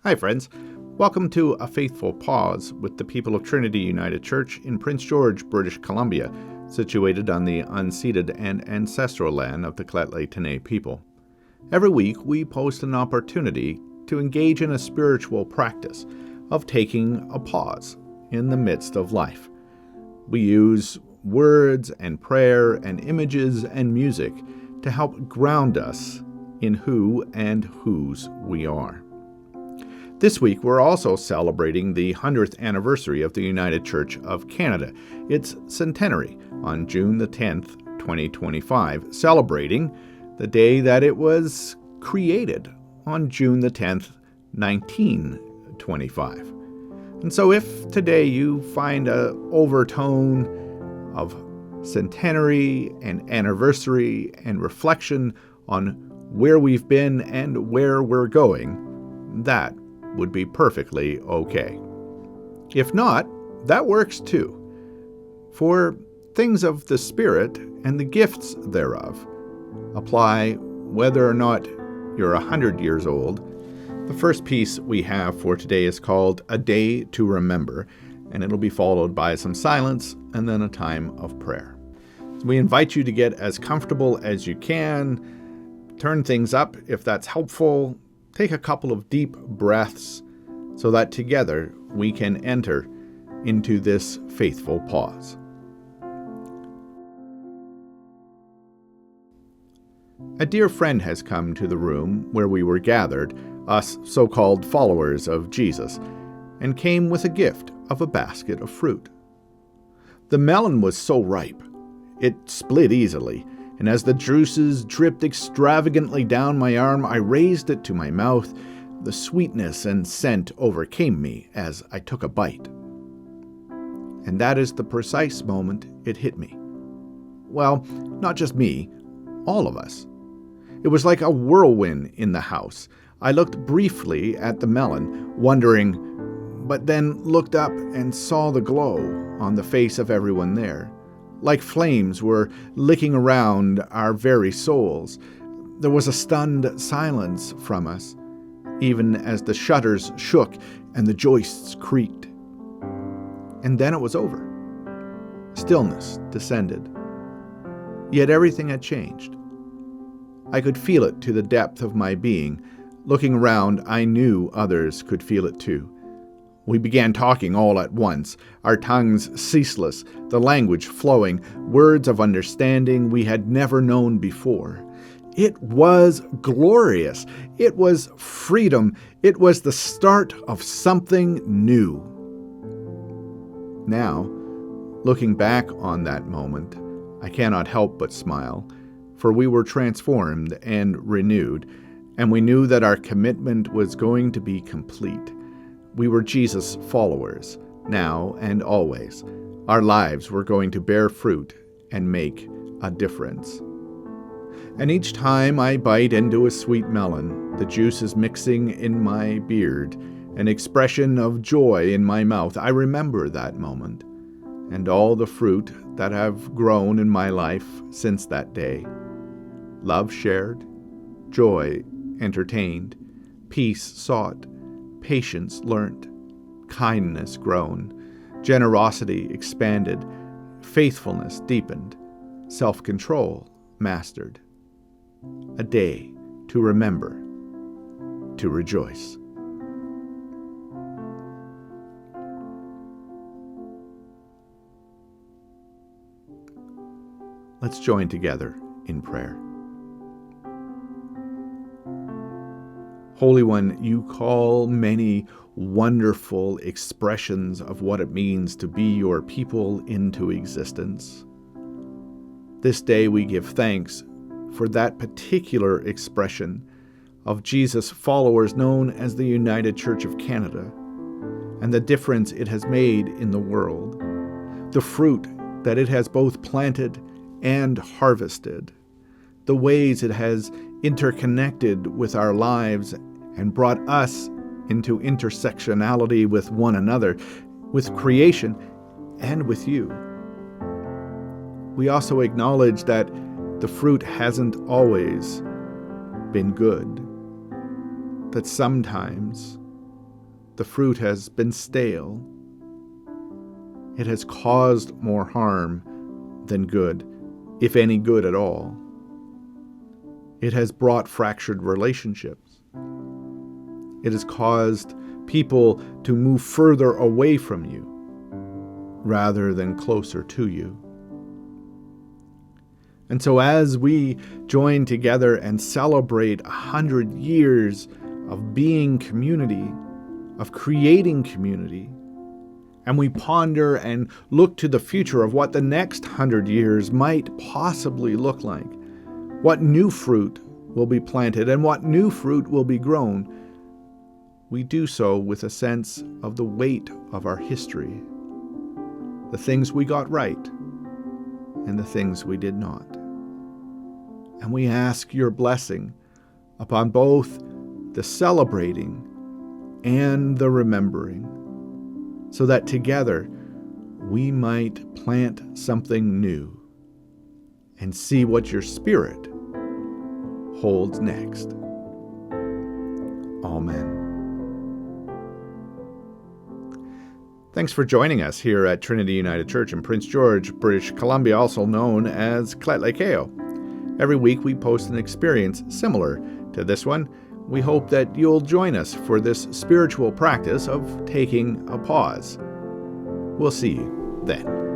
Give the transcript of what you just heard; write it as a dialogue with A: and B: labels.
A: Hi, friends. Welcome to A Faithful Pause with the people of Trinity United Church in Prince George, British Columbia, situated on the unceded and ancestral land of the Lheidli people. Every week, we post an opportunity to engage in a spiritual practice of taking a pause in the midst of life. We use words and prayer and images and music to help ground us in who and whose we are. This week, we're also celebrating the 100th anniversary of the United Church of Canada, its centenary, on June the 10th, 2025, celebrating the day that it was created on June the 10th, 1925. And so if today you find an overtone of centenary and anniversary and reflection on where we've been and where we're going, that would be perfectly okay. If not, that works too. For things of the Spirit and the gifts thereof apply whether or not you're 100 years old. The first piece we have for today is called A Day to Remember, and it'll be followed by some silence and then a time of prayer. So we invite you to get as comfortable as you can, turn things up if that's helpful, take a couple of deep breaths so that together we can enter into this faithful pause. A dear friend has come to the room where we were gathered, us so-called followers of Jesus, and came with a gift of a basket of fruit. The melon was so ripe, it split easily, and as the juices dripped extravagantly down my arm, I raised it to my mouth. The sweetness and scent overcame me as I took a bite. And that is the precise moment it hit me. Well, not just me, all of us. It was like a whirlwind in the house. I looked briefly at the melon, wondering, but then looked up and saw the glow on the face of everyone there. Like flames were licking around our very souls. There was a stunned silence from us, even as the shutters shook and the joists creaked. And then it was over. Stillness descended. Yet everything had changed. I could feel it to the depth of my being. Looking around, I knew others could feel it too. We began talking all at once, our tongues ceaseless, the language flowing, words of understanding we had never known before. It was glorious. It was freedom. It was the start of something new. Now, looking back on that moment, I cannot help but smile, for we were transformed and renewed, and we knew that our commitment was going to be complete. We were Jesus' followers, now and always. Our lives were going to bear fruit and make a difference. And each time I bite into a sweet melon, the juice is mixing in my beard, an expression of joy in my mouth. I remember that moment, and all the fruit that have grown in my life since that day. Love shared, joy entertained, peace sought, patience learnt, kindness grown, generosity expanded, faithfulness deepened, self-control mastered. A day to remember, to rejoice. Let's join together in prayer. Holy One, you call many wonderful expressions of what it means to be your people into existence. This day we give thanks for that particular expression of Jesus' followers known as the United Church of Canada, and the difference it has made in the world, the fruit that it has both planted and harvested, the ways it has interconnected with our lives and brought us into intersectionality with one another, with creation, and with you. We also acknowledge that the fruit hasn't always been good, that sometimes the fruit has been stale. It has caused more harm than good, if any good at all. It has brought fractured relationships. It has caused people to move further away from you rather than closer to you. And so as we join together and celebrate 100 years of being community, of creating community, and we ponder and look to the future of what the next 100 years might possibly look like, what new fruit will be planted and what new fruit will be grown, we do so with a sense of the weight of our history, the things we got right and the things we did not. And we ask your blessing upon both the celebrating and the remembering, so that together we might plant something new and see what your Spirit holds next. Amen. Thanks for joining us here at Trinity United Church in Prince George, British Columbia, also known as Cletlaikeo. Every week we post an experience similar to this one. We hope that you'll join us for this spiritual practice of taking a pause. We'll see you then.